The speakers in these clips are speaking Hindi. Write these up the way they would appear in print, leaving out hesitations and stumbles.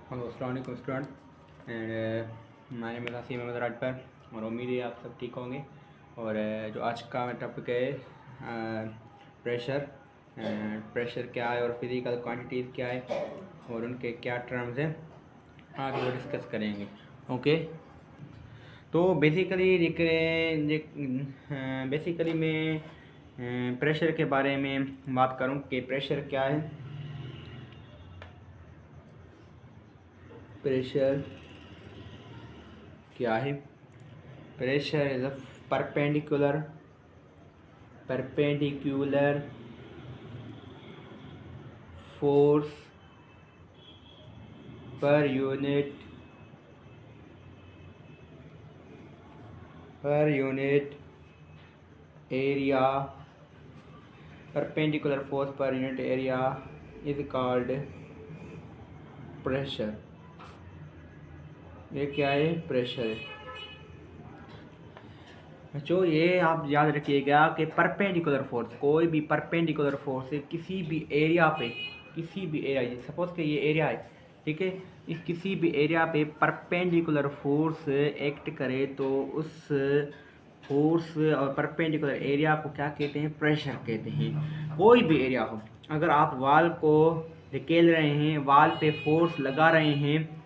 हेलो अस्सलाम वालेकुम student and my name is Asim Ahmad Rajpar और उम्मीद है आप सब ठीक होंगे। और जो आज का टॉपिक है प्रेशर प्रेशर क्या है और फिज़िकल क्वांटिटीज़ क्या है और उनके क्या टर्म्स हैं आज वो डिस्कस करेंगे। ओके, तो बेसिकली मैं प्रेशर के बारे में बात करूं कि प्रेशर क्या है। प्रेशर क्या है? Pressure is a perpendicular force per unit area. Perpendicular force per unit area is called pressure. ये क्या है? प्रेशर है। बच्चों ये आप याद रखिएगा कि परपेंडिकुलर फोर्स, कोई भी परपेंडिकुलर फोर्स है किसी भी एरिया पे, किसी भी एरिया, सपोज कि ये एरिया है, ठीक है, इस किसी भी एरिया पे परपेंडिकुलर फोर्स एक्ट करे तो उस फोर्स और परपेंडिकुलर एरिया को क्या कहते हैं? प्रेशर कहते हैं। कोई भी एरिया हो, अगर आप वाल को धकेल रहे हैं, वाल पे फोर्स लगा रहे हैं,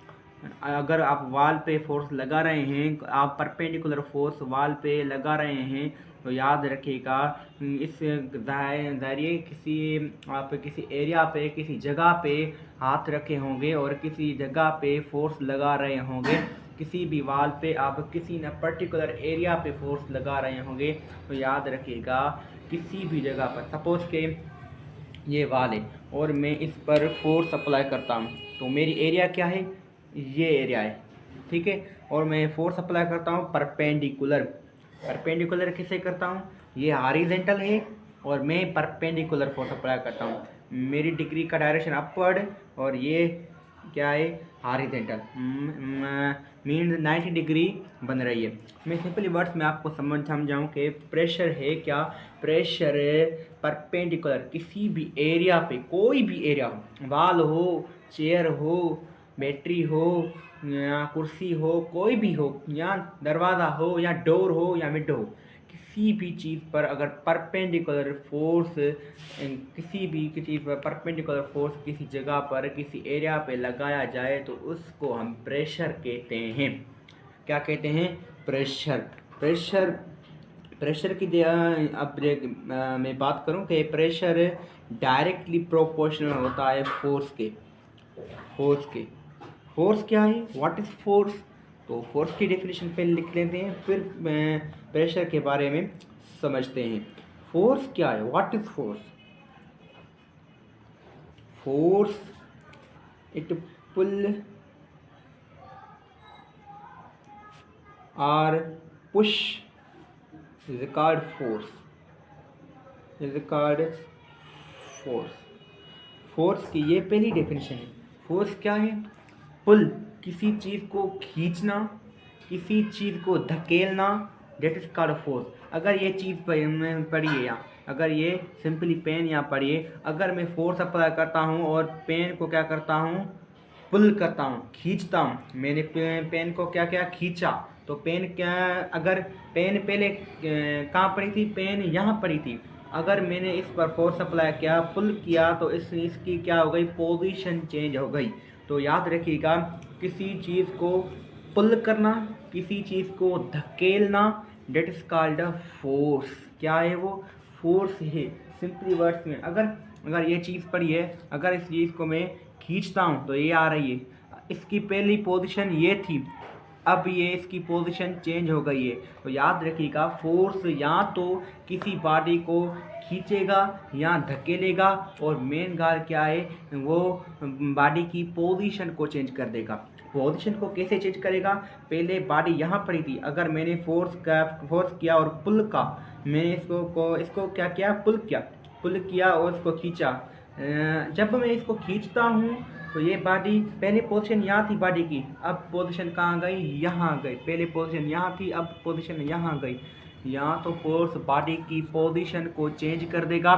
अगर आप वाल पे फोर्स लगा रहे हैं, आप परपेंडिकुलर फोर्स वाल पे लगा रहे हैं, तो याद रखिएगा इस जरिए आप किसी एरिया पे, किसी जगह पे हाथ रखे होंगे और किसी जगह पे फोर्स लगा रहे होंगे, किसी भी वाल पे आप किसी न पर्टिकुलर एरिया पे फोर्स लगा रहे होंगे, तो याद रखिएगा किसी भी जगह पर, सपोज के ये वाल है और मैं इस पर फोर्स अप्लाई करता हूँ, तो मेरी एरिया क्या है? ये एरिया है, ठीक है, और मैं फोर्स अप्लाई करता हूँ परपेंडिकुलर किसे करता हूँ? ये हॉरिजॉन्टल है और मैं परपेंडिकुलर फोर्स अप्लाई करता हूँ, मेरी डिग्री का डायरेक्शन अपवर्ड और ये क्या है? हॉरिजॉन्टल, मीन 90 डिग्री बन रही है। मैं सिंपली वर्ड्स में आपको समझाऊँ कि प्रेशर है क्या? प्रेशर परपेंडिकुलर किसी भी एरिया पे, कोई भी एरिया हो, वाल हो, चेयर हो, बैटरी हो या कुर्सी हो, कोई भी हो, या दरवाज़ा हो या डोर हो या विंडो हो, किसी भी चीज़ पर अगर परपेंडिकुलर फोर्स किसी जगह पर, किसी एरिया पे लगाया जाए तो उसको हम प्रेशर कहते हैं। क्या कहते हैं? प्रेशर की अब मैं बात करूं कि प्रेशर डायरेक्टली प्रोपोर्शनल होता है फोर्स के। फोर्स क्या है? What is force? तो फोर्स की डेफिनेशन पहले लिख लेते हैं, फिर प्रेशर के बारे में समझते हैं। फोर्स क्या है? What is force? Force it pull और push is called force। Force की ये पहली डेफिनेशन है। फोर्स क्या है? पुल, किसी चीज़ को खींचना, किसी चीज़ को धकेलना, डेट इज कॉल्ड फोर्स। अगर ये चीज़ पड़ी है यहाँ, अगर ये सिंपली पेन यहाँ पड़ी है, अगर मैं फोर्स अप्लाई करता हूँ और पेन को क्या करता हूँ? पुल करता हूँ, खींचता हूँ। मैंने पेन को क्या क्या खींचा, तो पेन क्या, अगर पेन पहले कहाँ पड़ी थी? पेन यहाँ पड़ी थी। अगर मैंने इस पर फोर्स अप्लाई किया, पुल किया, तो इसकी क्या हो गई? पोजीशन चेंज हो गई। तो याद रखिएगा किसी चीज़ को पुल करना, किसी चीज़ को धकेलना, that is called a force. क्या है वो? फोर्स है। सिंपली वर्ड्स में अगर ये चीज़ पड़ी है, अगर इस चीज़ को मैं खींचता हूँ तो ये आ रही है, इसकी पहली पोजीशन ये थी, अब ये इसकी पोजीशन चेंज हो गई है। तो याद रखिएगा फोर्स या तो किसी बॉडी को खींचेगा या धकेलेगा, और मेन गाल क्या है? वो बॉडी की पोजीशन को चेंज कर देगा। पोजीशन को कैसे चेंज करेगा? पहले बॉडी यहाँ पड़ी थी, अगर मैंने फोर्स किया और पुल का, मैंने इसको क्या किया? पुल किया और इसको खींचा। जब मैं इसको खींचता हूँ तो ये बॉडी, पहले पोजीशन यहाँ थी बॉडी की, अब पोजीशन कहाँ गई? यहाँ गई। पहले पोजीशन यहाँ थी, अब पोजीशन यहाँ गई। यहाँ तो फोर्स बॉडी की पोजीशन को चेंज कर देगा,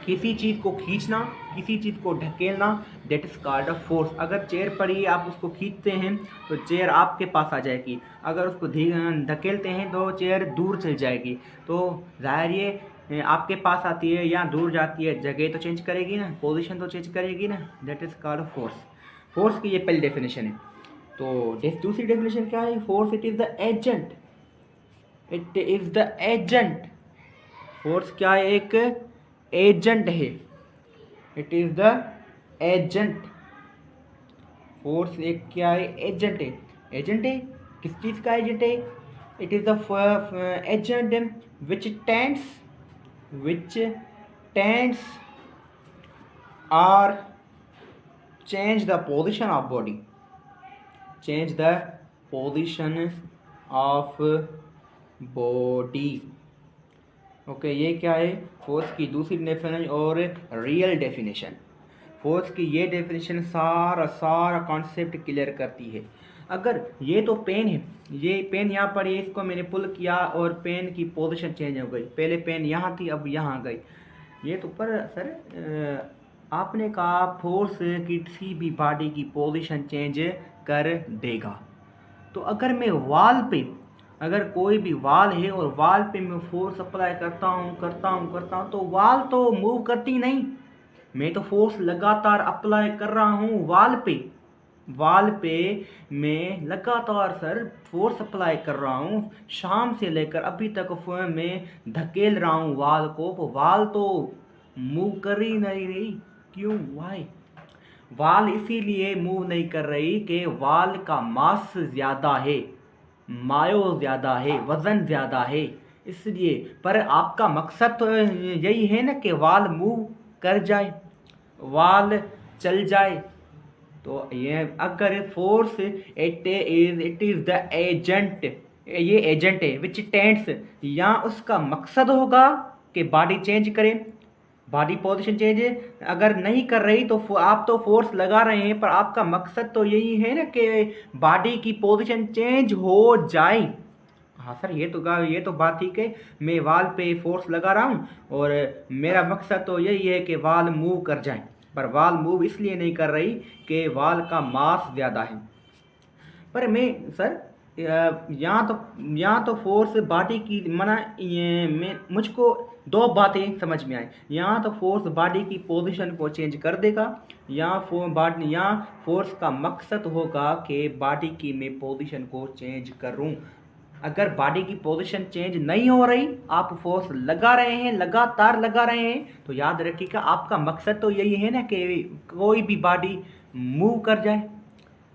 किसी चीज़ को खींचना, किसी चीज़ को ढकेलना, that is called a force. अगर चेयर पड़ी आप उसको खींचते हैं तो चेयर आपके पास आ जाएगी, अगर उसको धकेलते हैं तो चेयर दूर चल जाएगी। तो ज़ाहिर ये आपके पास आती है या दूर जाती है, जगह तो चेंज करेगी ना, पोजीशन तो चेंज करेगी ना, that is called force. Force की ये पहली डेफिनेशन है। तो दूसरी डेफिनेशन क्या है? Force it is the agent, it is the agent. Force क्या है? एक एजेंट है, it is the agent. Force एक क्या है? एजेंट है। एजेंट है, किस चीज़ का एजेंट है? It is the agent which tends और change the position of body, change the position of body। Okay, ये क्या है? फोर्स की दूसरी डेफिनेशन और रियल डेफिनेशन। फोर्स की ये डेफिनेशन सारा कॉन्सेप्ट क्लियर करती है। अगर ये तो पेन है, ये पेन यहाँ पर है, इसको मैंने पुल किया और पेन की पोजीशन चेंज हो गई, पहले पेन यहाँ थी अब यहाँ गई। ये तो पर सर आपने कहा फोर्स किसी भी बॉडी की पोजीशन चेंज कर देगा। तो अगर मैं वाल पे, अगर कोई भी वाल है और वाल पे मैं फोर्स अप्लाई करता हूँ तो वाल तो मूव करती नहीं, मैं तो फोर्स लगातार अप्लाई कर रहा हूँ वाल पे। वाल पे मैं लगातार सर फोर्स अप्लाई कर रहा हूँ, शाम से लेकर अभी तक मैं धकेल रहा हूँ वाल को, तो वाल तो मूव कर ही नहीं रही। क्यों? वाई? वाल इसीलिए मूव नहीं कर रही कि वाल का मास ज़्यादा है, मायो ज़्यादा है, वज़न ज़्यादा है, इसलिए। पर आपका मकसद तो यही है ना कि वाल मूव कर जाए, वाल चल जाए। तो ये अगर force it is the agent, ये एजेंट है विच टेंड्स, या उसका मकसद होगा कि बॉडी चेंज करे, बॉडी पोजीशन चेंज अगर नहीं कर रही तो आप तो फोर्स लगा रहे हैं, पर आपका मकसद तो यही है ना कि बॉडी की पोजीशन चेंज हो जाए। हाँ सर, ये तो बात ठीक है, मैं वाल पे फोर्स लगा रहा हूँ और मेरा मकसद तो यही है कि वाल मूव कर जाए, पर वाल मूव इसलिए नहीं कर रही कि वाल का मास ज़्यादा है। पर मैं सर यहाँ तो फोर्स बॉडी की मना, ये मैं मुझको दो बातें समझ में आई। यहाँ तो फोर्स बॉडी की पोजीशन को चेंज कर देगा, या फोर्स का मकसद होगा कि बॉडी की मैं पोजीशन को चेंज करूँ। अगर बॉडी की पोजीशन चेंज नहीं हो रही, आप फोर्स लगा रहे हैं, लगातार लगा रहे हैं, तो याद रखिएगा आपका मकसद तो यही है ना कि कोई भी बॉडी मूव कर जाए।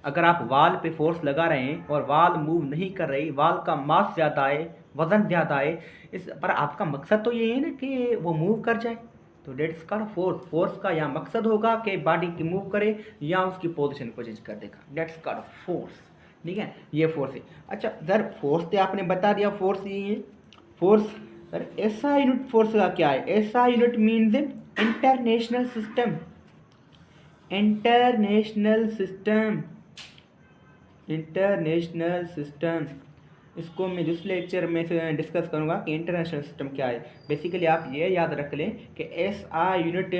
अगर आप वाल पे फोर्स लगा रहे हैं और वाल मूव नहीं कर रही, वाल का मास ज़्यादा है, वज़न ज़्यादा है, इस पर आपका मकसद तो ये है ना कि वो मूव कर जाए, तो डेट्स का फोर्स। फोर्स का यहाँ मकसद होगा कि बॉडी की मूव करे या उसकी पोजीशन को चेंज कर देगा, डेट्स का फोर्स। ठीक है, ये फोर्स है। अच्छा सर, फोर्स तो आपने बता दिया, फोर्स यही है। फोर्स सर ऐसा यूनिट फोर्स का क्या है? ऐसा unit means international system, international system, international system. इसको मैं दूसरे लेक्चर में से डिस्कस करूंगा कि इंटरनेशनल सिस्टम क्या है। बेसिकली आप ये याद रख लें कि एस आई यूनिट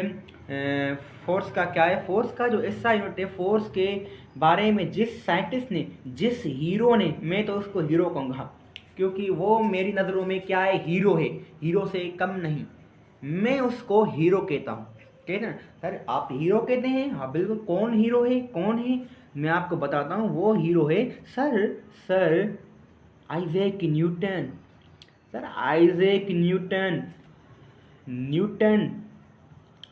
फोर्स का क्या है। फोर्स का जो एस आई यूनिट है, फोर्स के बारे में जिस साइंटिस्ट ने, जिस हीरो ने, मैं तो उसको हीरो कहूँगा क्योंकि वो मेरी नज़रों में क्या है? हीरो है, हीरो से कम नहीं, मैं उसको हीरो कहता हूँ। ठीक है ना सर, आप हीरो कहते हैं? हाँ बिल्कुल। कौन हीरो है? कौन है? मैं आपको बताता हूँ, वो हीरो है sir Isaac Newton. Sir Isaac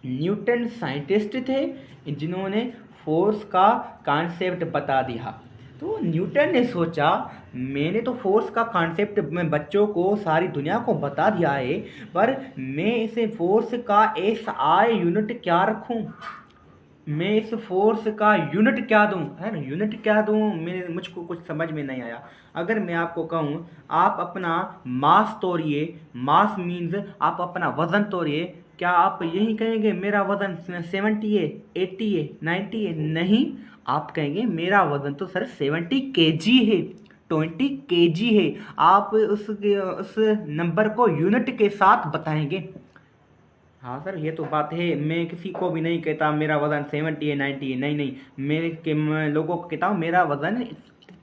Newton scientist थे जिन्होंने फोर्स का कॉन्सेप्ट बता दिया। तो न्यूटन ने सोचा, मैंने तो फोर्स का कॉन्सेप्ट मैं बच्चों को, सारी दुनिया को बता दिया है, पर मैं इसे फोर्स का एस आई यूनिट क्या रखूं, मैं इस फोर्स का यूनिट क्या दूं, है ना, यूनिट क्या दूं, मुझको कुछ समझ में नहीं आया। अगर मैं आपको कहूं आप अपना मास तोड़िए, मास मीन्स आप अपना वज़न तोड़िए, क्या आप यही कहेंगे मेरा वज़न 70 है, 80 है, 90 है? नहीं, आप कहेंगे मेरा वज़न तो सर 70 kg है, 20 kg है। आप उस नंबर को यूनिट के साथ बताएंगे। हाँ सर, ये तो बात है। मैं किसी को भी नहीं कहता मेरा वज़न 70 है, 90 है, नहीं नहीं। मैं लोगों को कहता हूँ मेरा वज़न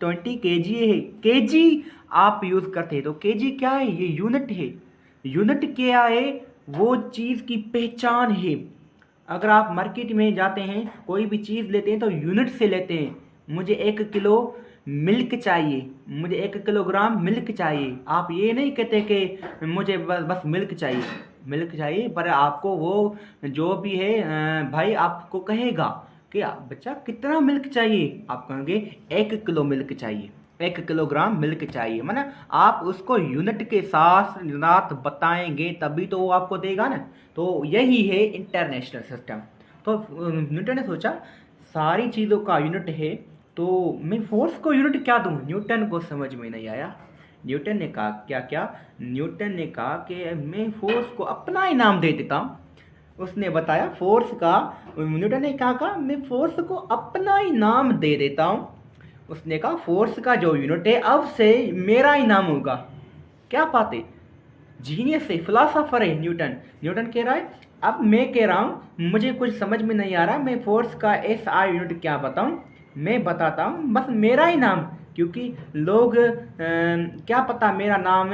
20 kg है। केजी आप यूज़ करते हैं तो केजी क्या है? ये यूनिट है। यूनिट क्या है? वो चीज़ की पहचान है। अगर आप मार्केट में जाते हैं, कोई भी चीज़ लेते हैं तो यूनिट से लेते हैं। मुझे 1 किलो मिल्क चाहिए, मुझे 1 किलोग्राम मिल्क चाहिए। आप ये नहीं कहते कि मुझे बस बस मिल्क चाहिए, मिल्क चाहिए। पर आपको वो जो भी है भाई आपको कहेगा कि बच्चा कितना मिल्क चाहिए, आप कहेंगे 1 किलो मिल्क चाहिए, 1 किलोग्राम मिल्क चाहिए। माना आप उसको यूनिट के साथ रात बताएंगे तभी तो वो आपको देगा ना। तो यही है इंटरनेशनल सिस्टम। तो न्यूटन ने सोचा सारी चीज़ों का यूनिट है, तो मैं फोर्स को यूनिट क्या दूं? न्यूटन को समझ में नहीं आया। न्यूटन ने कहा क्या क्या? न्यूटन ने कहा कि मैं फोर्स को अपना ही नाम दे देता हूँ। उसने बताया फोर्स का, न्यूटन ने क्या कहा? मैं फोर्स को अपना ही नाम दे देता हूँ। उसने कहा फोर्स का जो यूनिट है अब से मेरा ही नाम होगा। क्या बात है, जीनियस है, फिलासफर है न्यूटन। न्यूटन कह रहा है अब मैं कह रहा हूँ मुझे कुछ समझ में नहीं आ रहा, मैं फोर्स का एस आई यूनिट क्या बताऊँ? मैं बताता हूँ बस मेरा ही नाम, क्योंकि लोग क्या पता मेरा नाम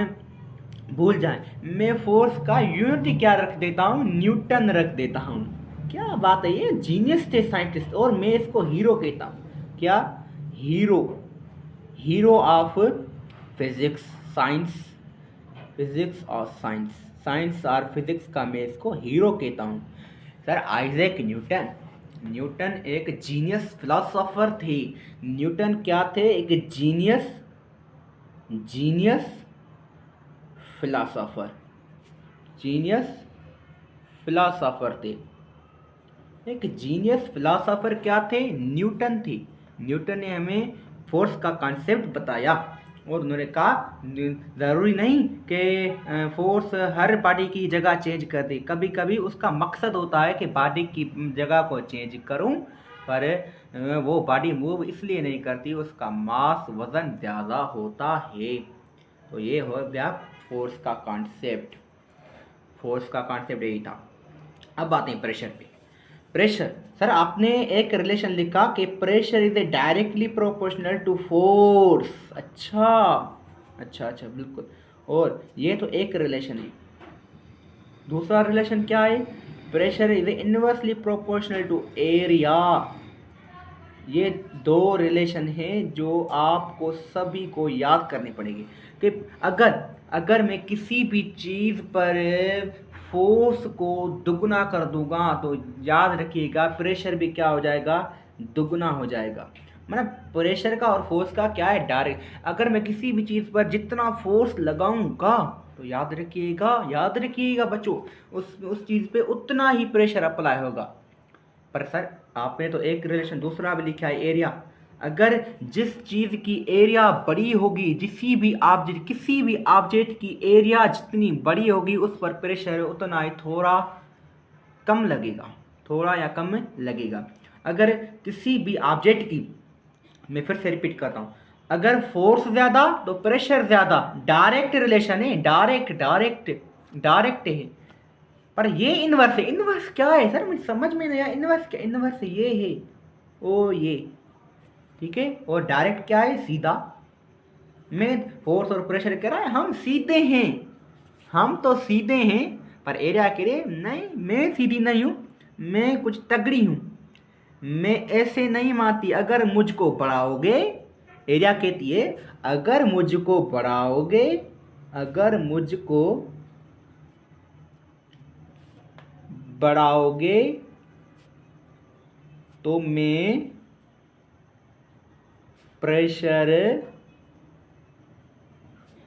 भूल जाए। मैं फोर्स का यूनिट क्या रख देता हूँ? न्यूटन रख देता हूँ। क्या बात है, ये जीनियस थे साइंटिस्ट। और मैं इसको हीरो कहता हूँ। क्या? Hero, hero of physics, science, physics और साइंस, साइंस और फिजिक्स का मैं इसको हीरो कहता हूँ। सर आइजैक न्यूटन, न्यूटन एक जीनियस फिलोसोफर थे। न्यूटन क्या थे? एक genius, genius philosopher, genius philosopher थे। एक जीनियस फिलोसोफर क्या थे? न्यूटन थे। न्यूटन ने हमें फोर्स का कॉन्सेप्ट बताया और उन्होंने कहा ज़रूरी नहीं कि फोर्स हर बॉडी की जगह चेंज कर दे। कभी कभी उसका मकसद होता है कि बॉडी की जगह को चेंज करूं, पर वो बॉडी मूव इसलिए नहीं करती, उसका मास वज़न ज़्यादा होता है। तो ये हो गया फोर्स का कॉन्सेप्ट। फोर्स का कॉन्सेप्ट यही था। अब आते हैं प्रेशर पे। प्रेशर, सर आपने एक रिलेशन लिखा कि pressure is a directly proportional to force. अच्छा अच्छा अच्छा, बिल्कुल। और ये तो एक रिलेशन है। दूसरा रिलेशन क्या है? Pressure is inversely proportional to area. ये दो रिलेशन हैं जो आपको सभी को याद करने पड़ेंगे कि अगर अगर मैं किसी भी चीज़ पर फोर्स को दुगना कर दूंगा तो याद रखिएगा प्रेशर भी क्या हो जाएगा? दुगना हो जाएगा। मतलब प्रेशर का और फोर्स का क्या है? डायरेक्ट। अगर मैं किसी भी चीज़ पर जितना फोर्स लगाऊंगा तो याद रखिएगा बच्चों, उस चीज़ पे उतना ही प्रेशर अप्लाई होगा। पर सर आपने तो एक रिलेशन दूसरा भी लिखा है, एरिया। अगर जिस चीज़ की एरिया बड़ी होगी, किसी भी ऑब्जेक्ट की एरिया जितनी बड़ी होगी उस पर प्रेशर उतना ही थोड़ा कम लगेगा, थोड़ा या कम लगेगा। अगर किसी भी ऑब्जेक्ट की, मैं फिर से रिपीट करता हूँ, अगर फोर्स ज़्यादा तो प्रेशर ज़्यादा। डायरेक्ट रिलेशन है, डायरेक्ट है। पर ये इनवर्स है। इनवर्स क्या है सर? मुझे समझ में नहीं आया। इनवर्स क्या? इनवर्स ये है, ओ ये, ठीक है। और डायरेक्ट क्या है? सीधा। मैं फोर्स और प्रेशर कह रहा है हम सीधे हैं, हम तो सीधे हैं। पर एरिया कह रहे नहीं मैं सीधी नहीं हूँ, मैं कुछ तगड़ी हूँ, मैं ऐसे नहीं मारती। अगर मुझको बढ़ाओगे, एरिया कहती है अगर मुझको बढ़ाओगे, अगर मुझको बढ़ाओगे तो मैं प्रेशर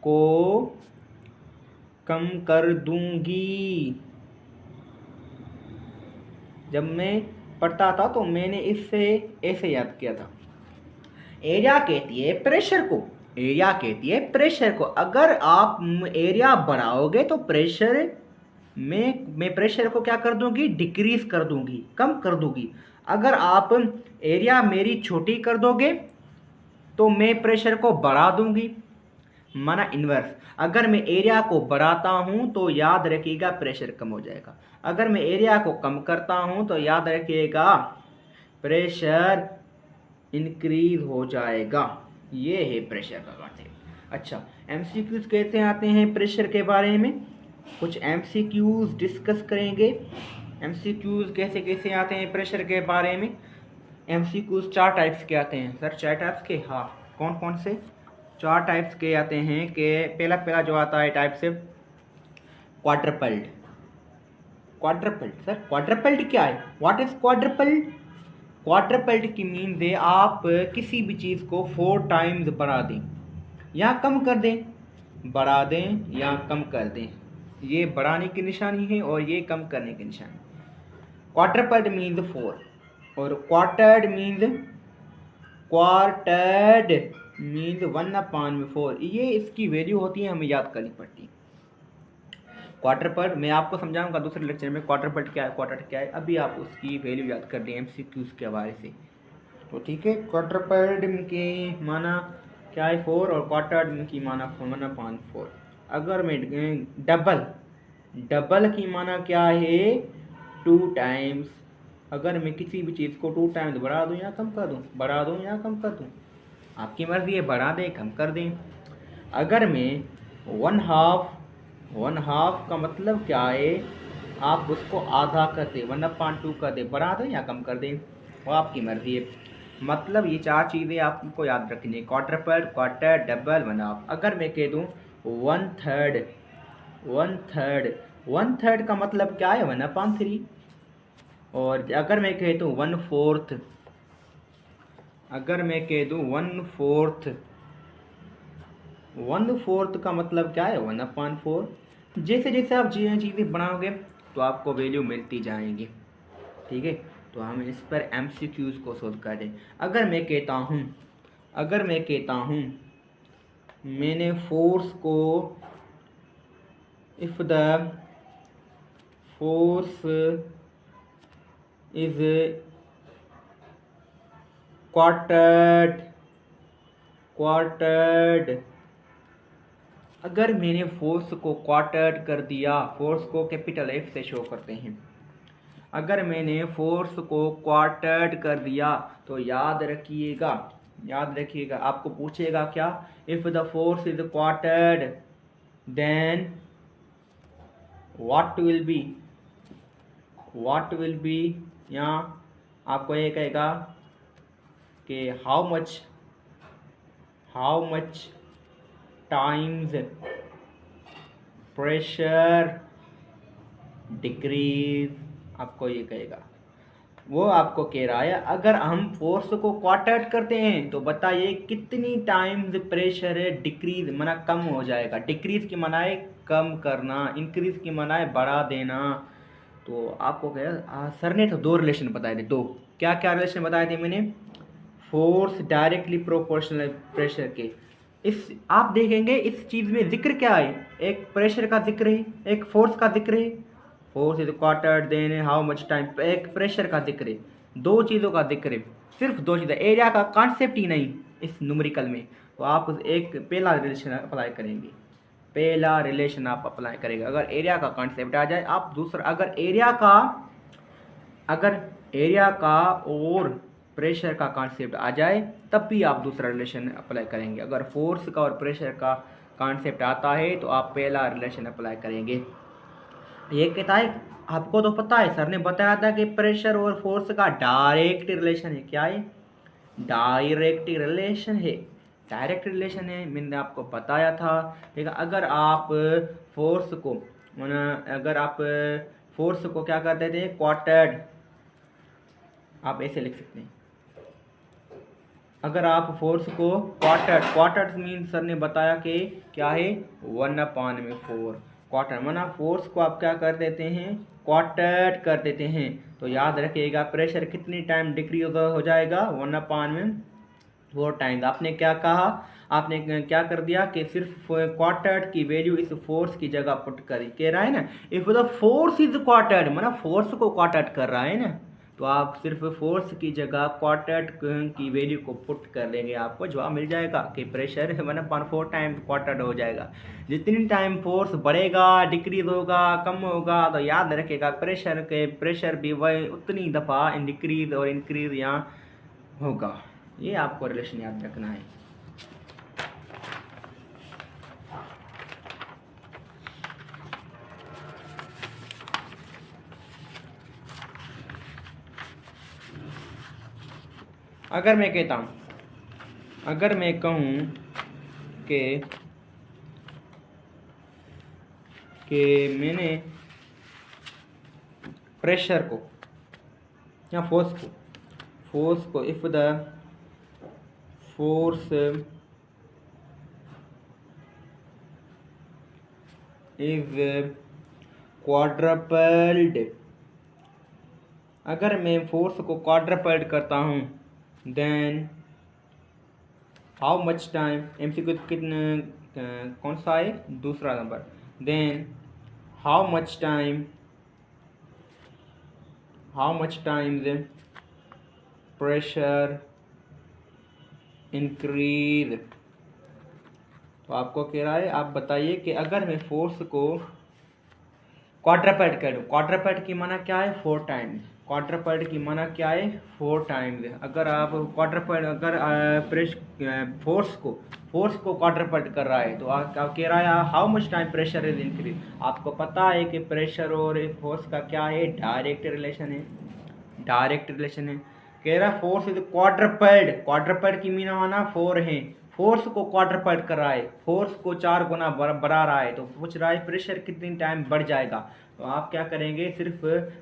को कम कर दूंगी। जब मैं पढ़ता था तो मैंने इससे ऐसे याद किया था। एरिया कहती है प्रेशर को, एरिया कहती है प्रेशर को अगर आप एरिया बढ़ाओगे तो प्रेशर मैं प्रेशर को क्या कर दूंगी? डिक्रीज कर दूंगी, कम कर दूंगी। अगर आप एरिया मेरी छोटी कर दोगे तो मैं प्रेशर को बढ़ा दूंगी। माना इन्वर्स। अगर मैं एरिया को बढ़ाता हूँ तो याद रखिएगा प्रेशर कम हो जाएगा, अगर मैं एरिया को कम करता हूँ तो याद रखिएगा प्रेशर इंक्रीज हो जाएगा। ये है प्रेशर का कॉन्सेप्ट। अच्छा, एमसीक्यूज कैसे आते हैं प्रेशर के बारे में, कुछ एमसीक्यूज डिस्कस करेंगे। एमसीक्यूज कैसे कैसे आते हैं प्रेशर के बारे में। एमसीक्यूज 4 टाइप्स के आते हैं सर, 4 टाइप्स के, हाँ कौन कौन से 4 टाइप्स के आते हैं कि पहला जो आता है टाइप से क्वाड्रपल्ड। क्वाड्रपल्ड सर, क्वाड्रपल्ड क्या है, व्हाट इज क्वाड्रपल्ड? क्वाड्रपल्ड की मीन है आप किसी भी चीज़ को 4 टाइम्स बढ़ा दें या कम कर दें, बढ़ा दें या कम कर दें, ये बढ़ाने की निशानी है और ये कम करने की निशानी। क्वाड्रपल्ड मीन्स 4 और क्वार्टर्ड मीन्स 1/4, ये इसकी वैल्यू होती है, हमें याद करनी पड़ती है। क्वार्टरपल्ड मैं आपको समझाऊंगा दूसरे लेक्चर में क्वार्टरपल्ड क्या है, क्वार्टर क्या है, अभी आप उसकी वैल्यू याद कर लें एमसीक्यूज के हवाले से। तो ठीक है, क्वार्टरपल्ड के माना क्या है 4 और क्वार्टर्ड की माना 1/4। अगर मैं डबल की माना क्या है 2 टाइम्स, अगर मैं किसी भी चीज़ को 2 टाइम्स बढ़ा दूँ या कम कर दूँ, बढ़ा दूँ या कम कर दूँ, आपकी मर्ज़ी है, बढ़ा दें कम कर दें। अगर मैं 1/2 का मतलब क्या है, आप उसको आधा कर दें 1/2 कर दें, बढ़ा दें या कम कर दें, वो आपकी मर्ज़ी है। मतलब ये 4 चीज़ें आपको याद रखनी है, क्वार्टरपल्ड, क्वार्टर, डबल, 1/2। अगर मैं कह दूँ 1/3 का मतलब क्या है 1/3। और अगर मैं कह दूँ 1/4, अगर मैं कह दूँ 1/4 का मतलब क्या है 1/4। जैसे जैसे आप चीज़ें बनाओगे तो आपको वैल्यू मिलती जाएंगी। ठीक है, तो हम इस पर एमसीक्यूज को सोल्व कर दें। अगर मैं कहता हूँ मैंने फोर्स को, इफ़ द फोर्स इज क्वार्टर्ड, अगर मैंने फोर्स को क्वार्टर्ड कर दिया, फोर्स को कैपिटल एफ से शो करते हैं, अगर मैंने फोर्स को क्वार्टर्ड कर दिया तो याद रखिएगा आपको पूछेगा क्या, if the force is quartered then what will be, यहाँ आपको ये कहेगा कि how much times pressure decrease, आपको ये कहेगा, वो आपको कह रहा है अगर हम फोर्स को क्वार्टर्ड करते हैं तो बताइए कितनी टाइम्स प्रेशर डिक्रीज माना कम हो जाएगा। डिक्रीज की माना है कम करना, इंक्रीज की माना है बढ़ा देना। तो आपको क्या सर ने तो 2 रिलेशन बताए थे, 2 क्या क्या रिलेशन बताए थे मैंने, फोर्स डायरेक्टली प्रोपोर्शनल प्रेशर के। इस आप देखेंगे इस चीज़ में जिक्र क्या है, एक प्रेशर का जिक्र है, एक फोर्स का जिक्र है, force is quartered then how much time, एक प्रेशर का जिक्र है, 2 चीज़ों का जिक्र है, सिर्फ 2 चीज़ें, एरिया का कॉन्सेप्ट ही नहीं इस न्यूमेरिकल में। तो आप एक पहला रिलेशन अप्लाई करेंगे, अगर एरिया का कॉन्सेप्ट आ जाए आप दूसरा, अगर एरिया का और प्रेशर का कॉन्सेप्ट आ जाए तब भी आप दूसरा रिलेशन अप्लाई करेंगे। अगर फोर्स का और प्रेशर का कॉन्सेप्ट आता है तो आप पहला रिलेशन अप्लाई करेंगे। ये कहता है आपको तो पता है, सर ने बताया था कि प्रेशर और फोर्स का डायरेक्ट रिलेशन है। क्या है? डायरेक्ट रिलेशन है, डायरेक्ट रिलेशन है, मैंने आपको बताया था। ठीक है, अगर आप फोर्स को क्या करते थे क्वार्टर्ड, आप ऐसे लिख सकते हैं, अगर आप फोर्स को क्वार्टर्ड मीन सर ने बताया कि क्या है 1/4, क्वार्टर माना फोर्स को आप क्या कर देते हैं क्वार्टर्ड कर देते हैं। तो याद रखिएगा प्रेशर कितनी टाइम डिक्रीज हो जाएगा 1/4 टाइम्स। आपने क्या कहा, आपने क्या कर दिया कि सिर्फ क्वार्टर्ड की वैल्यू इस फोर्स की जगह पुट करी, कह रहा है ना, इफ द फोर्स इज क्वार्टर्ड माना फोर्स को क्वार्टर्ड कर रहा है ना, तो आप सिर्फ फोर्स की जगह क्वार्टर की वैल्यू को पुट कर लेंगे, आपको जवाब मिल जाएगा कि प्रेशर 1/4 टाइम्स क्वार्टर हो जाएगा। जितनी टाइम फोर्स बढ़ेगा, डिक्रीज होगा, कम होगा, तो याद रखिएगा प्रेशर भी वही उतनी दफ़ा डिक्रीज और इंक्रीज यहाँ होगा। ये आपको रिलेशन याद रखना है। अगर मैं कहता हूँ, अगर मैं कहूँ कि मैंने प्रेशर को या फोर्स को if the force is quadrupled, अगर मैं फोर्स को क्वाड्रपल्ड करता हूँ, then how much time, MCQ कितने कौन सा है, दूसरा number, then how much time pressure increase. तो आपको कह रहा है, आप बताइए कि अगर मैं फोर्स को क्वाड्रपल्ड करूँ, क्वाड्रपल्ड की माना क्या है, 4 टाइम्स, क्वाड्रपल्ड की माना क्या है, 4 टाइम्स। अगर आप क्वाड्रपल्ड, अगर फोर्स को क्वाड्रपल्ड कर रहा है, तो आप कह रहा है how much time pressure is increase. आपको पता है कि प्रेशर और फोर्स का क्या है, डायरेक्ट रिलेशन है। कह रहा फोर्स इज क्वाड्रपल्ड की मीना माना 4 है, फोर्स को क्वाड्रपल्ड कर रहा है, फोर्स को 4 गुना बढ़ा रहा है, तो पूछ रहा है प्रेशर कितनी टाइम बढ़ जाएगा। तो आप क्या करेंगे, सिर्फ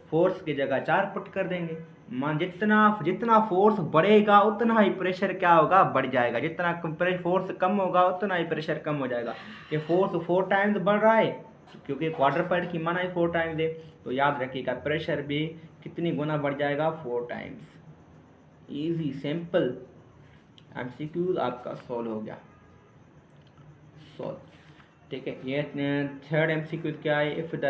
फोर्स की जगह 4 पुट कर देंगे। मान जितना फोर्स बढ़ेगा उतना ही प्रेशर क्या होगा, बढ़ जाएगा। जितना फोर्स कम होगा उतना ही प्रेशर कम हो जाएगा। कि फोर्स 4 टाइम्स बढ़ रहा है, क्योंकि क्वाड्रपल्ड की माना ही 4 टाइम्स है, तो याद रखिएगा प्रेशर भी कितनी गुना बढ़ जाएगा, 4 टाइम्स। इजी सिंपल एमसीक्यू आपका सॉल्व हो गया, ठीक है। ये थर्ड एमसीक्यू क्या है, इफ द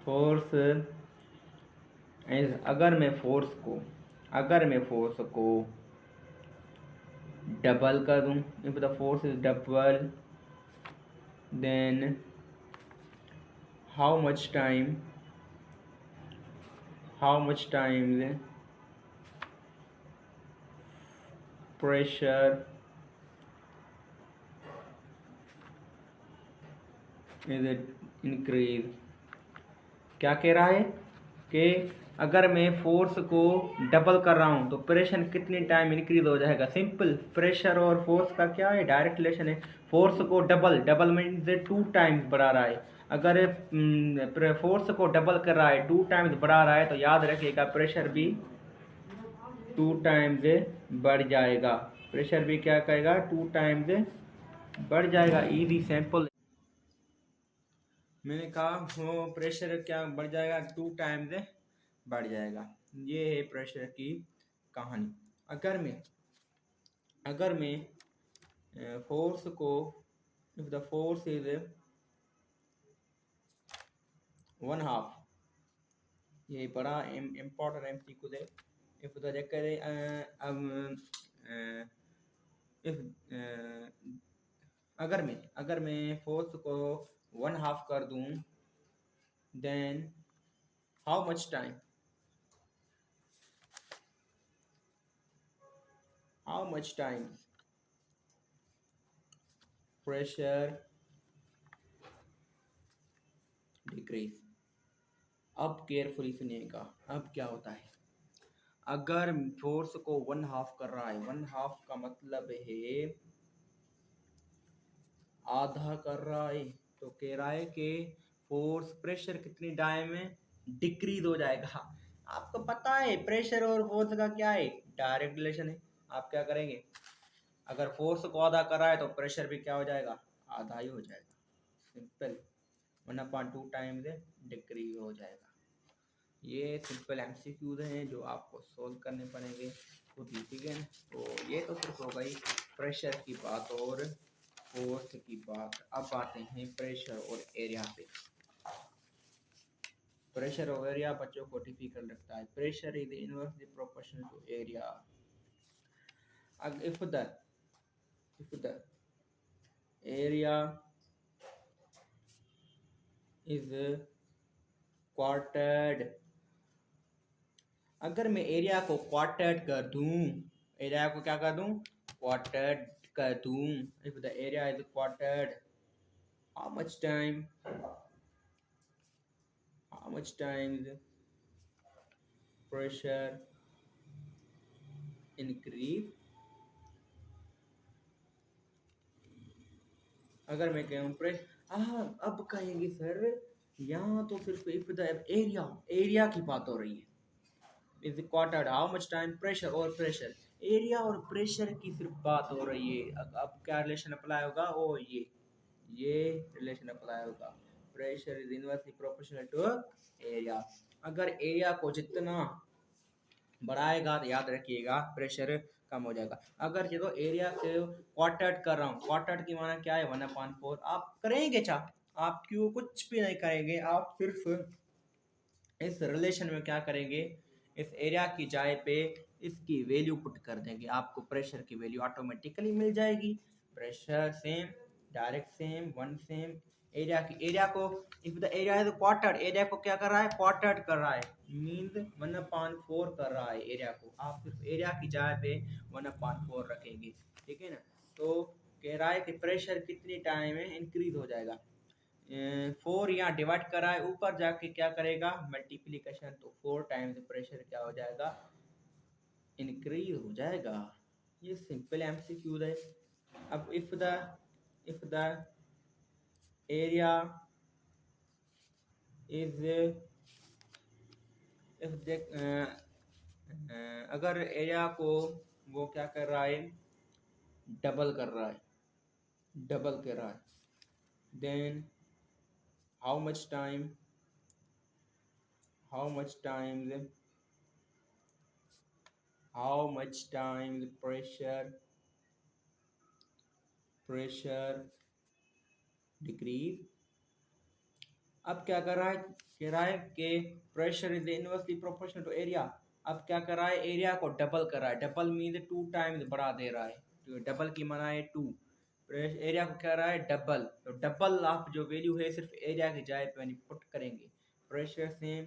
फोर्स अगर मैं फोर्स को डबल कर दूं, if the force is double, then how much time pressure is increase. क्या कह रहा है कि अगर मैं फोर्स को डबल कर रहा हूँ तो प्रेशर कितनी टाइम इंक्रीज हो जाएगा। सिंपल, प्रेशर और फोर्स का क्या है, डायरेक्ट रिलेशन है। फोर्स को डबल मीन्स 2 टाइम्स बढ़ा रहा है। अगर फोर्स को डबल कर रहा है, 2 टाइम्स बढ़ा रहा है, तो याद रखिएगा प्रेशर भी 2 टाइम्स बढ़ जाएगा। प्रेशर भी क्या कहेगा, 2 टाइम्स बढ़ जाएगा। इजी सिंपल, मैंने कहा वो प्रेशर क्या बढ़ जाएगा, 2 टाइम्स बढ़ जाएगा। ये है प्रेशर की कहानी। अगर मैं फोर्स को, इफ द फोर्स इज 1/2, ये बड़ा इम्पोर्टेंट एमसीक्यू है। इफ द अगर मैं फोर्स को 1/2 कर दूं, then how much time pressure decrease. अब केयरफुली सुनिएगा, अब क्या होता है। अगर फोर्स को 1/2 कर रहा है, 1/2 का मतलब है आधा कर रहा है, तो कह रहा है कि फोर्स प्रेशर कितनी टाइम में डिक्रीज हो जाएगा। आपको पता है प्रेशर और फोर्स का क्या है, डायरेक्ट रिलेशन है। आप क्या करेंगे, अगर फोर्स को आधा कर रहा है तो प्रेशर भी क्या हो जाएगा, आधा ही हो जाएगा। सिंपल, 1/2 टाइम्स डिक्रीज हो जाएगा। ये सिंपल एमसीक्यूज हैं जो आपको सोल्व करने पड़ेंगे खुद ही, ठीक है। तो ये तो सिर्फ हो गई प्रेशर की बात और फोर्स की बात। अब आते हैं प्रेशर और एरिया पे। प्रेशर और एरिया बच्चों को डिफिकल्ट लगता है. Pressure is inversely proportional to area. If the area is quartered, अगर मैं एरिया को क्वार्टर्ड कर दूं, एरिया को क्या कर दूं, क्वार्टर्ड कर दूं. If the area is quartered, how much times pressure increase. अगर मैं कहूँ अब कहेंगे सर यहाँ तो सिर्फ इफ द एरिया की बात हो रही है. Is quartered, how much time, pressure और प्रेशर, एरिया और प्रेशर की सिर्फ बात हो रही है. अब क्या रिलेशन अप्लाई होगा, ओ ये रिलेशन अप्लाई होगा. Pressure is inversely proportional to area. अगर एरिया को जितना बढ़ाएगा तो याद रखिएगा प्रेशर कम हो जाएगा. अगर चलो एरिया के क्वार्टर्ड कर रहा हूँ, क्वार्टर्ड की माना क्या है, 1/4. आप करेंगे क्या, आप क्यों कुछ भी नहीं करेंगे, आप सिर्फ इस रिलेशन में क्या करेंगे, इस एरिया की जगह पे इसकी वैल्यू पुट कर देंगे, आपको प्रेशर की वैल्यू ऑटोमेटिकली मिल जाएगी. Pressure same, direct same, one same. Area को if the area is quartered, area को क्या कर रहा है, क्वार्टर्ड कर रहा है, मीन्स 1/4 कर रहा है एरिया को. आप सिर्फ एरिया की जगह पे 1/4 रखेंगे, ठीक है ना. तो कह रहा है कि प्रेशर कितनी टाइम में इंक्रीज हो जाएगा. 4 यहाँ डिवाइड करा है, ऊपर जाके क्या करेगा, मल्टीप्लीकेशन, तो 4 टाइम्स प्रेशर क्या हो जाएगा, इंक्रीज हो जाएगा. ये सिंपल एमसीक्यू है. अब इफ द एरिया इज अगर एरिया को वो क्या कर रहा है, डबल कर रहा है, then how much times pressure decrease. अब क्या कर रहा है, कह रहा है कि pressure is inversely proportional to area. अब क्या कर रहा है, एरिया को डबल कर रहा है. डबल मीन 2 टाइम्स बढ़ा दे रहा है. तो डबल की माना है 2. एरिया को क्या रहा है, डबल. तो डबल आप जो वैल्यू है सिर्फ एरिया की जगह पे पुट करेंगे. प्रेशर सेम,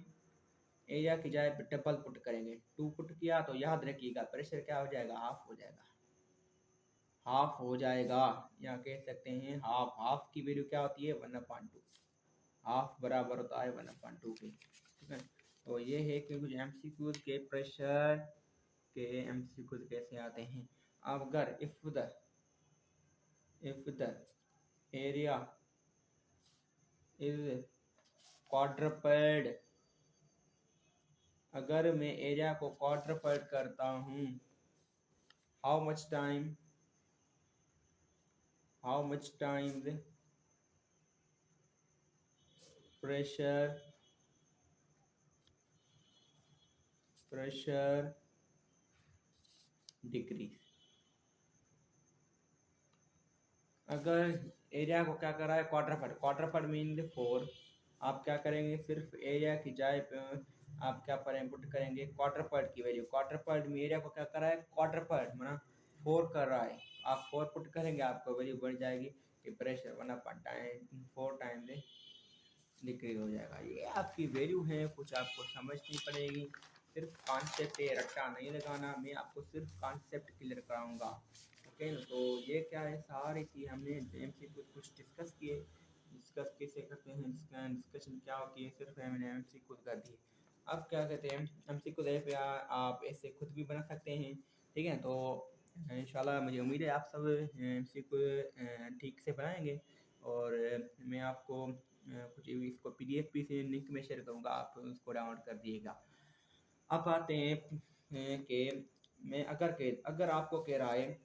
एरिया की जगह पे डबल पुट करेंगे. 2 पुट किया तो याद रखिएगा प्रेशर क्या हो जाएगा, हाफ हो जाएगा. या कह सकते हैं हाफ की वैल्यू क्या होती है, 1/2. हाफ बराबर होता है 1/2 के, ठीक है. तो ये है कि कुछ एमसीक्यूज के प्रेशर के एमसीक्यूज कैसे आते हैं. अब अगर इफ द एरिया इज क्वाड्रपेड, अगर मैं एरिया को क्वाड्रपेड करता हूँ, how much time pressure decrease. अगर एरिया को क्या कर रहा है, क्वाड्रपेड मीन 4. आप क्या करेंगे, सिर्फ एरिया की जगह पे आप क्या पुट करेंगे, क्वाड्रपेड की वैल्यू. क्वाड्रपेड में एरिया को क्या कर रहा है, क्वाड्रपेड माना 4 कर रहा है, आप 4 पुट करेंगे, आपको वैल्यू बढ़ जाएगी कि प्रेशर 1/4 टाइम डिक्रीज हो जाएगा. ये आपकी वैल्यू है, कुछ आपको समझनी पड़ेगी. सिर्फ कॉन्सेप्ट है, रट्टा नहीं लगाना. मैं आपको सिर्फ कॉन्सेप्ट क्लियर कराऊंगा, ओके ना. तो ये क्या है, सारी चीज़ हमने एमसीक्यू कुछ डिस्कस कैसे करते हैं, इसका डिस्कशन क्या होती है, सिर्फ हमने एमसीक्यू कर दिए. अब क्या कहते हैं, एमसीक्यू पे आप ऐसे खुद भी बना सकते हैं, ठीक है. तो इंशाल्लाह मुझे उम्मीद है आप सब एमसीक्यू ठीक से बनाएंगे. और मैं आपको कुछ इसको पीडीएफ भी से लिंक में शेयर करूँगा, आप उसको डाउनलोड कर दिएगा. अब आते हैं कि मैं अगर आपको कह रहा है,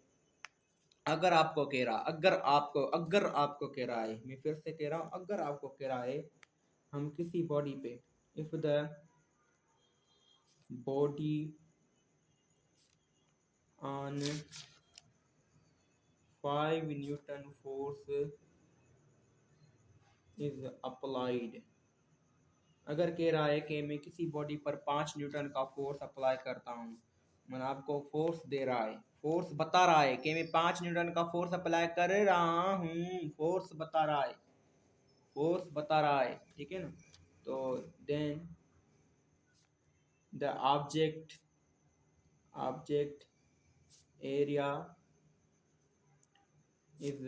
अगर आपको कह रहा है, मैं फिर से कह रहा हूँ, अगर आपको कह रहा है, हम किसी बॉडी पे, if the body on 5 Newton force is applied, अगर कह रहा है कि मैं किसी बॉडी पर 5 न्यूटन का फोर्स अप्लाई करता हूँ, मैंने आपको फोर्स दे रहा है, फोर्स बता रहा है कि मैं 5 न्यूटन का फोर्स अप्लाई कर रहा हूँ, फोर्स बता रहा है, फोर्स बता रहा है, ठीक है ना। तो then the object area is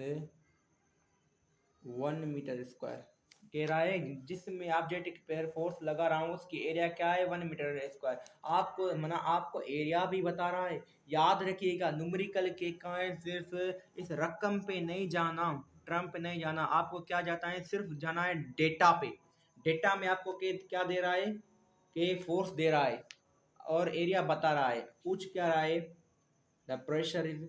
1 metre square. कह रहा है जिसमें ऑब्जेक्ट पर फोर्स लगा रहा हूँ उसकी एरिया क्या है, 1 मीटर स्क्वायर। आपको मना आपको एरिया भी बता रहा है। याद रखिएगा न्यूमेरिकल के कारण सिर्फ इस रकम पे नहीं जाना, टर्म पे नहीं जाना, आपको क्या जाता है, सिर्फ जाना है डेटा पे। डेटा में आपको क्या दे रहा है कि फोर्स दे रहा है और एरिया बता रहा है। पूछ क्या रहा है, द प्रेशर इज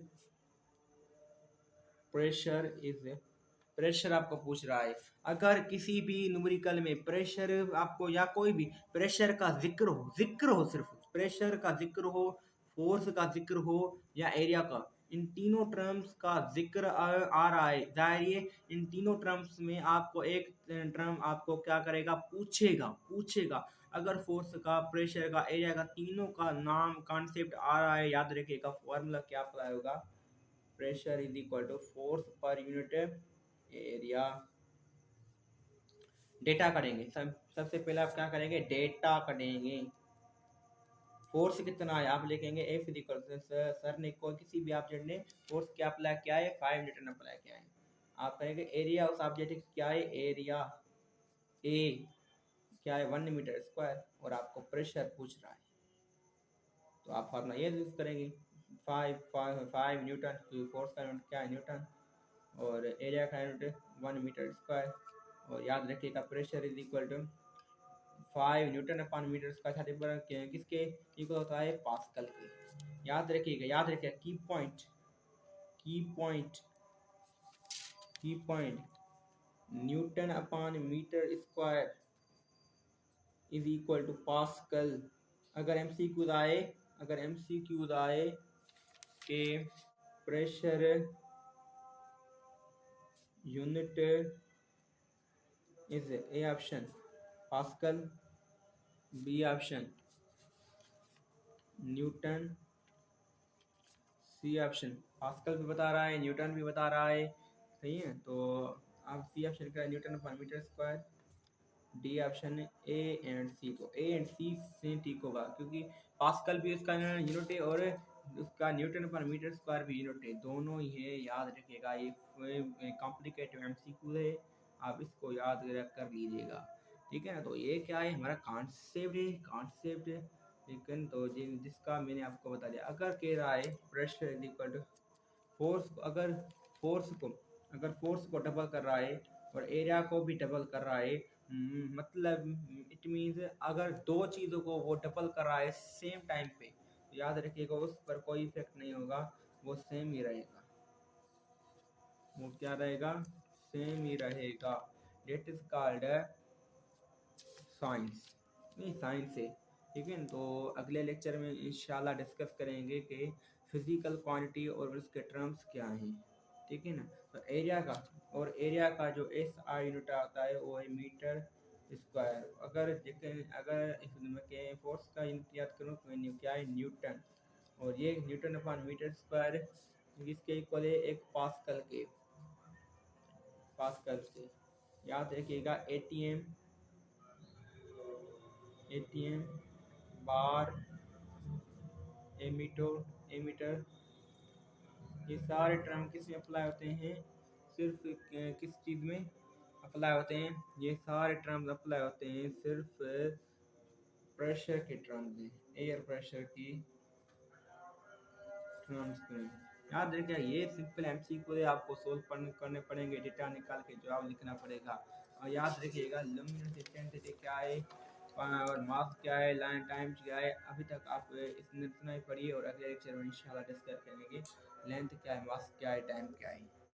प्रेशर आपको पूछ रहा है। अगर किसी भी न्यूमेरिकल में प्रेशर आपको या कोई भी प्रेशर का जिक्र हो सिर्फ प्रेशर का जिक्र हो, फोर्स का जिक्र हो या एरिया का, इन तीनों टर्म्स का जिक्र आ रहा है, जाहिर है इन तीनों टर्म्स में आपको एक टर्म आपको क्या करेगा, पूछेगा। अगर फोर्स का, प्रेशर का, एरिया का, तीनों का नाम कॉन्सेप्ट आ रहा है, याद रखिएगा फॉर्मूला क्या अप्लाई होगा, pressure is equal to force per unit area. Data करेंगे सबसे पहले आप क्या करेंगे, डेटा करेंगे। फोर्स कितना है आप लिखेंगे F is equal to, sir ने कोई किसी भी ऑब्जेक्ट ने फोर्स क्या अप्लाई किया है, 5 न्यूटन अप्लाई किया है। आप करेंगे एरिया उस ऑब्जेक्ट क्या है, एरिया ए क्या है, 1 मीटर स्क्वायर, और आपको प्रेशर पूछ रहा है तो आप फॉर्मूला ये यूज करेंगे, 5 न्यूटन, क्योंकि फोर्स का यूनिट क्या है, न्यूटन, और एरिया का यूनिट 1 मीटर स्क्वायर। और याद रखिएगा pressure is equal to 5 newton per metre का किसके इक्वल होता है, पास्कल के। याद रखिएगा की point newton per metre square is equal to pascal. अगर एमसीक्यूज आए कि pressure unit is A option pascal, B option newton, C option pascal भी बता रहा है, न्यूटन भी बता रहा है, सही है। तो आप सी ऑप्शन का newton per metre square, D option A and C, को ए एंड सी से ठीक होगा क्योंकि पास्कल भी उसका यूनिट है और उसका न्यूटन/मीटर स्क्वायर भी यूनिट है, दोनों ही है। याद रखिएगा ये कॉम्प्लिकेटेड एमसीक्यू है, आप इसको याद कर लीजिएगा, ठीक है ना। तो ये क्या है, हमारा कॉन्सेप्ट है, लेकिन तो जिसका मैंने आपको बता दिया। अगर कह रहा है pressure is equal to force, अगर फोर्स को डबल कर रहा है और एरिया को भी डबल कर रहा है, मतलब इट मीन्स अगर दो चीज़ों को वो डबल कर रहा है सेम टाइम पे, तो याद रखिएगा उस पर कोई इफेक्ट नहीं होगा, वो सेम ही रहेगा, वो क्या रहेगा, सेम ही रहेगा। डेट इज कॉल्ड साइंस, नहीं साइंस है, ठीक है। तो अगले लेक्चर में इंशाल्लाह डिस्कस करेंगे कि फिजिकल क्वांटिटी और उसके टर्म्स क्या हैं, ठीक है ना। तो एरिया का जो एस आई यूनिट आता है वो है मीटर स्क्वायर। अगर इसमें फोर्स का यूनिट याद करूँ तो क्या है, न्यूटन, और ये न्यूटन/मीटर स्क्वायर इसके इक्वल है एक पास्कल से। याद रखिएगा एटीएम बार एमीटर ये सारे टर्म किस में अप्लाई होते हैं, सिर्फ किस चीज़ में अप्लाई होते हैं, ये सारे टर्म्स अप्लाई होते हैं सिर्फ प्रेशर के टर्म्स में, एयर प्रेशर की टर्म्स में। याद रखिए ये सिंपल एमसीक्यू है, आपको सोल्व करने पड़ेंगे, डेटा निकाल के जवाब लिखना पड़ेगा। और याद रखिएगा लुमिनस क्या है और मास क्या है, लाइन टाइम क्या है, अभी तक आप इतना ही पढ़िए और अगले लेक्चर में इंशाल्लाह डिस्कस करेंगे लेंथ क्या है, मास क्या है, टाइम क्या है।